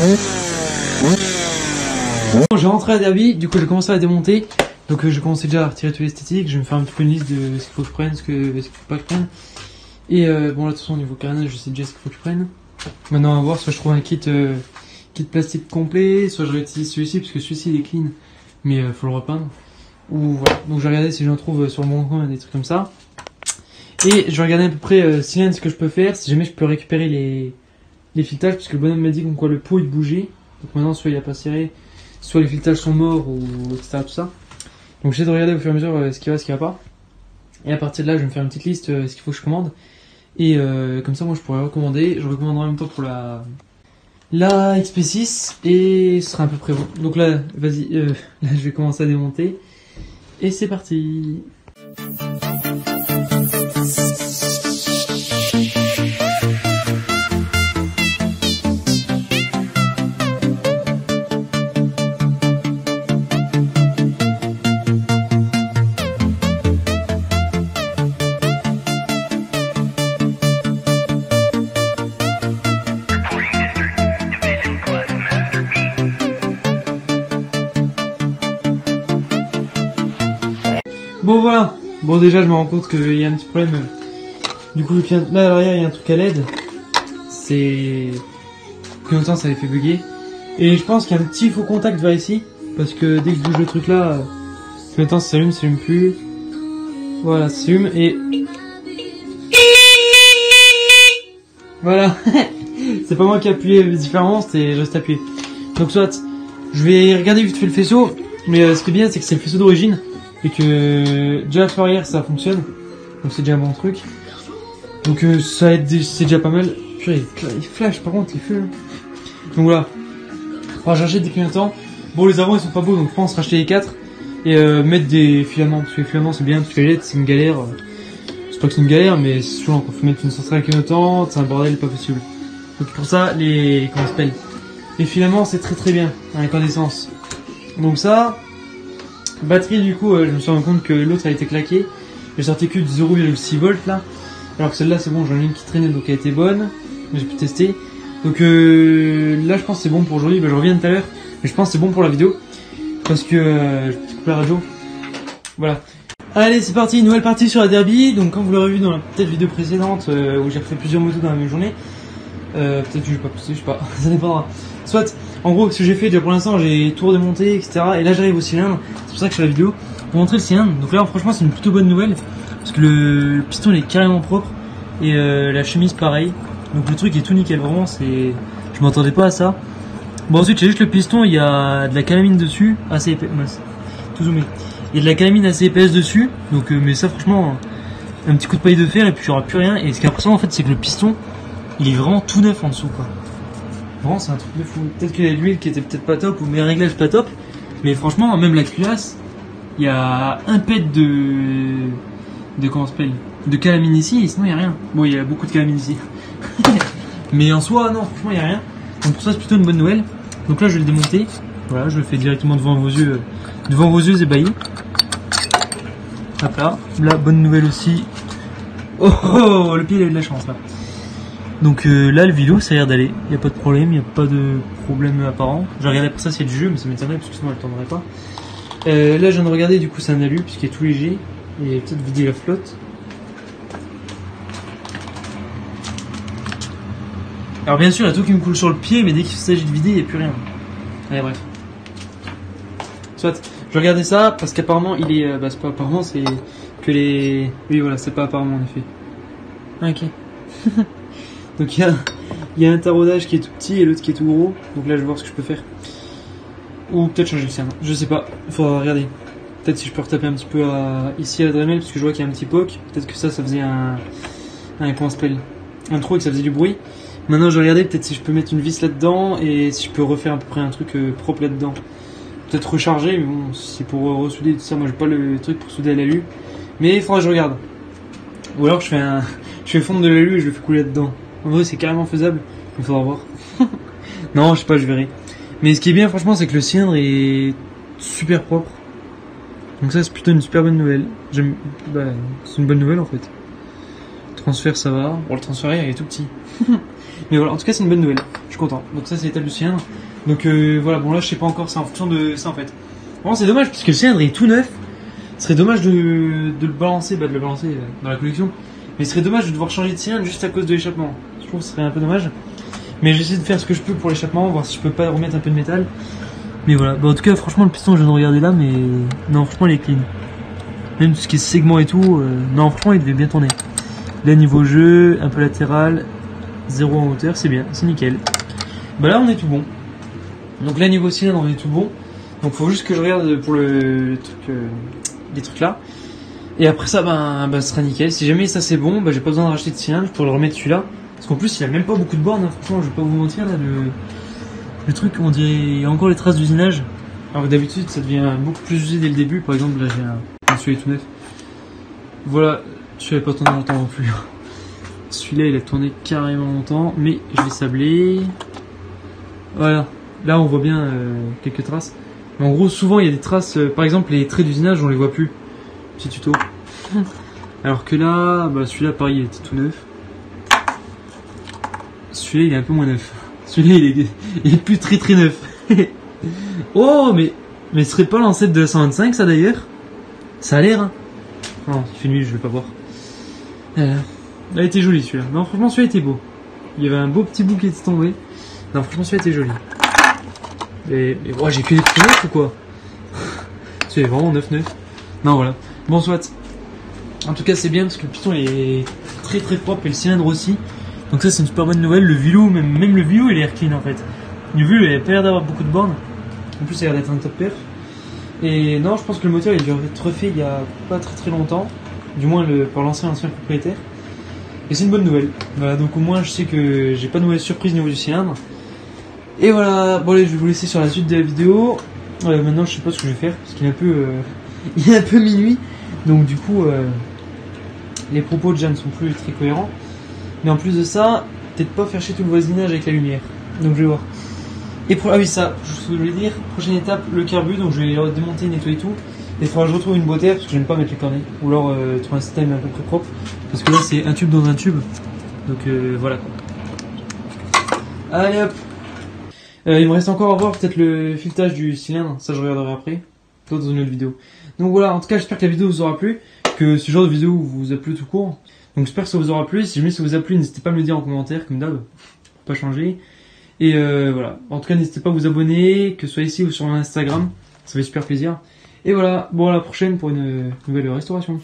Bon, j'ai rentré à Derby, du coup j'ai commencé à démonter. Donc j'ai commencé déjà à retirer tout l'esthétique, je vais me faire un petit peu une liste de ce qu'il faut que je prenne, ce qu'il faut pas que je prenne. Et bon là de toute façon au niveau carénage je sais déjà ce qu'il faut que je prenne. Maintenant on va voir, soit je trouve un kit plastique complet, soit je réutilise celui-ci parce que celui-ci il est clean, mais faut le repeindre. Ou voilà, donc je vais regarder si j'en trouve sur le bon coin des trucs comme ça. Et je vais regarder à peu près ce que je peux faire, si jamais je peux récupérer les filetages, parce que le bonhomme m'a dit comme quoi le pot il bougeait. Donc maintenant soit il a pas serré, soit les filetages sont morts ou etc. tout ça. Donc j'essaie de regarder au fur et à mesure ce qui va, ce qui va pas. Et à partir de là je vais me faire une petite liste ce qu'il faut que je commande. Et comme ça moi je pourrais recommander. Je recommanderai en même temps pour la XP6 et ce sera à peu près bon. Donc là vas-y, là je vais commencer à démonter. Et c'est parti. Bon voilà, bon déjà je me rends compte qu'il y a un petit problème. Du coup là à l'arrière il y a un truc à LED. C'est... Depuis longtemps ça avait fait bugger. Et je pense qu'il y a un petit faux contact vers ici. Parce que dès que je bouge le truc là, maintenant ça s'allume plus. Voilà, ça s'allume et... Voilà. C'est pas moi qui ai appuyé différemment, c'était juste appuyé. Donc soit, je vais regarder vite fait le faisceau. Mais ce qui est bien c'est que c'est le faisceau d'origine. Et que déjà la arrière ça fonctionne, donc c'est déjà un bon truc. Donc ça aide, c'est déjà pas mal. Purée, il flash par contre les feux. Donc voilà, on va chercher des clignotants. Bon les avant ils sont pas beaux donc je pense racheter les 4 et mettre des filaments, parce que les filaments c'est bien, parce que les LED c'est une galère. C'est pas que c'est une galère mais c'est souvent quand faut mettre une centrale clignotante, c'est un bordel pas possible. Donc pour ça comment ça s'appelle, les filaments c'est très bien, à incandescence. Donc ça. Batterie du coup je me suis rendu compte que l'autre a été claqué. J'ai sorti que du 0,6 volts là. Alors que celle-là c'est bon, j'en ai une qui traînait donc elle était bonne. J'ai pu tester. Donc là je pense que c'est bon pour aujourd'hui. Je reviens tout à l'heure. Mais je pense que c'est bon pour la vidéo. Parce que je coupe la radio. Voilà. Allez c'est parti, nouvelle partie sur la Derby. Donc comme vous l'aurez vu dans la peut-être vidéo précédente où j'ai refait plusieurs motos dans la même journée. Peut-être que je vais pas pousser, je sais pas. Ça dépendra. Soit, en gros, ce que j'ai fait déjà pour l'instant, j'ai tout redémonté, etc. Et là, j'arrive au cylindre. C'est pour ça que je fais la vidéo pour montrer le cylindre. Donc là, franchement, c'est une plutôt bonne nouvelle parce que le piston il est carrément propre et la chemise pareil. Donc le truc est tout nickel. Vraiment, c'est. Je m'attendais pas à ça. Bon, ensuite, j'ai juste le piston. Il y a de la calamine dessus, assez épais. Tout zoomé. Il y a de la calamine assez épaisse dessus. Donc, mais ça, franchement, un petit coup de paille de fer et puis il y aura plus rien. Et ce qui est impressionnant en fait, c'est que le piston, il est vraiment tout neuf en dessous, quoi. Vraiment c'est un truc de fou. Peut-être qu'il y a l'huile qui était peut-être pas top ou mes réglages pas top. Mais franchement même la culasse, il y a un pet de comment on s'appelle, de calamine ici et sinon il y a rien. Bon il y a beaucoup de calamine ici. Mais en soi non franchement il y a rien. Donc pour ça c'est plutôt une bonne nouvelle. Donc là je vais le démonter. Voilà je le fais directement devant vos yeux ébahis. Hop là. Là bonne nouvelle aussi. Oh le pied il a eu de la chance là. Donc là le vélo ça a l'air d'aller, il n'y a pas de problème, il n'y a pas de problème apparent. J'ai regardé pour ça c'est du jeu mais ça m'étonnerait parce que sinon elle ne tournerait pas. Là je viens de regarder du coup c'est un alu puisqu'il est tout léger et peut-être vider la flotte. Alors bien sûr il y a tout qui me coule sur le pied mais dès qu'il s'agit de vider il n'y a plus rien. Allez bref. Soit je regardais ça parce qu'apparemment il est, c'est pas apparemment c'est que les... Oui voilà c'est pas apparemment en effet. Ok. Donc il y a un taraudage qui est tout petit et l'autre qui est tout gros. Donc là je vais voir ce que je peux faire. Ou peut-être changer le cylindre. Je sais pas. Il faudra regarder. Peut-être si je peux retaper un petit peu ici à la Dremel parce que je vois qu'il y a un petit poke. Peut-être que ça faisait un comment ça s'appelle, un trou et que ça faisait du bruit. Maintenant je vais regarder peut-être si je peux mettre une vis là-dedans et si je peux refaire à peu près un truc propre là-dedans. Peut-être recharger mais bon c'est pour ressouder tout ça. Moi j'ai pas le truc pour souder à l'alu. Mais il faudra que je regarde. Ou alors je fais fondre de l'alu et je le fais couler là-dedans. En vrai c'est carrément faisable, il faudra voir. Non je sais pas, je verrai. Mais ce qui est bien franchement c'est que le cylindre est super propre. Donc ça c'est plutôt une super bonne nouvelle. C'est une bonne nouvelle en fait. Transfert ça va. Bon le transfert il est tout petit. Mais voilà, en tout cas c'est une bonne nouvelle, je suis content. Donc ça c'est l'étape du cylindre. Donc voilà, bon là je sais pas encore, c'est en fonction de ça en fait. Vraiment c'est dommage parce que le cylindre est tout neuf. Ce serait dommage de le balancer, de le balancer dans la collection. Mais ce serait dommage de devoir changer de cylindre juste à cause de l'échappement. Je trouve que ce serait un peu dommage. Mais j'essaie de faire ce que je peux pour l'échappement, voir si je peux pas remettre un peu de métal. Mais voilà, bah, en tout cas franchement le piston je viens de regarder là, mais non franchement il est clean. Même tout ce qui est segment et tout, non franchement il devait bien tourner. Là niveau jeu, un peu latéral, 0 en hauteur, c'est bien, c'est nickel. Bah là on est tout bon. Donc là niveau cylindre on est tout bon. Donc faut juste que je regarde pour le truc, les trucs là. Et après ça ce sera nickel. Si jamais ça c'est bon, j'ai pas besoin de racheter de cylindre, je pourrais le remettre celui-là. Parce qu'en plus il a même pas beaucoup de bornes, hein. Franchement je vais pas vous mentir là, le truc on dirait il y a encore les traces d'usinage. Alors d'habitude ça devient beaucoup plus usé dès le début, par exemple là j'ai celui-là est tout neuf. Voilà, celui-là n'a pas tourné longtemps non plus. Celui-là il a tourné carrément longtemps, mais je l'ai sablé. Voilà, là on voit bien quelques traces. Mais en gros souvent il y a des traces, par exemple les traits d'usinage on les voit plus. Petit tuto. Alors que là, celui-là pareil il était tout neuf. Celui-là il est un peu moins neuf. Celui-là il est plus très neuf. Oh mais ce serait pas l'ancêtre de la 125 ça d'ailleurs? Ça a l'air hein. Non, il fait nuit, je vais pas voir. Il était joli celui-là. Non, franchement, celui-là était beau. Il y avait un beau petit bout qui était tombé. Non, franchement, celui-là était joli. Mais j'ai que des trucs neufs ou quoi? C'est vraiment 9-9. Non, voilà. Bon, soit. En tout cas, c'est bien parce que le piston est très propre et le cylindre aussi. Donc, ça, c'est une super bonne nouvelle. Le vélo, même le vélo, il est clean en fait. Le vélo, il a pas l'air d'avoir beaucoup de bornes. En plus, il a l'air d'être un top perf. Et non, je pense que le moteur il a dû être refait il y a pas très longtemps, du moins par l'ancien propriétaire. Et c'est une bonne nouvelle. Voilà, donc au moins je sais que j'ai pas de mauvaise surprise au niveau du cylindre. Et voilà, bon allez, je vais vous laisser sur la suite de la vidéo. Maintenant je sais pas ce que je vais faire parce qu'il est un peu, il est un peu minuit, donc du coup les propos de Jeanne sont plus très cohérents. Mais en plus de ça, peut-être pas faire chier tout le voisinage avec la lumière. Donc je vais voir. Et ah oui ça, je voulais dire, prochaine étape, le carbu, donc je vais le démonter, nettoyer tout. Et il faudra que je retrouve une boîte air parce que j'aime pas mettre les cornets. Ou alors trouver un système à peu près propre. Parce que là c'est un tube dans un tube. Donc voilà quoi. Allez hop. Il me reste encore à voir peut-être le filetage du cylindre, ça je regarderai après. Dans une autre vidéo. Donc voilà, en tout cas j'espère que la vidéo vous aura plu. Que ce genre de vidéo vous a plu tout court. Donc j'espère que ça vous aura plu. Si jamais ça vous a plu, n'hésitez pas à me le dire en commentaire comme d'hab. Pour pas changer. Et voilà, en tout cas n'hésitez pas à vous abonner, que ce soit ici ou sur Instagram, ça fait super plaisir. Et voilà, bon à la prochaine pour une nouvelle restauration.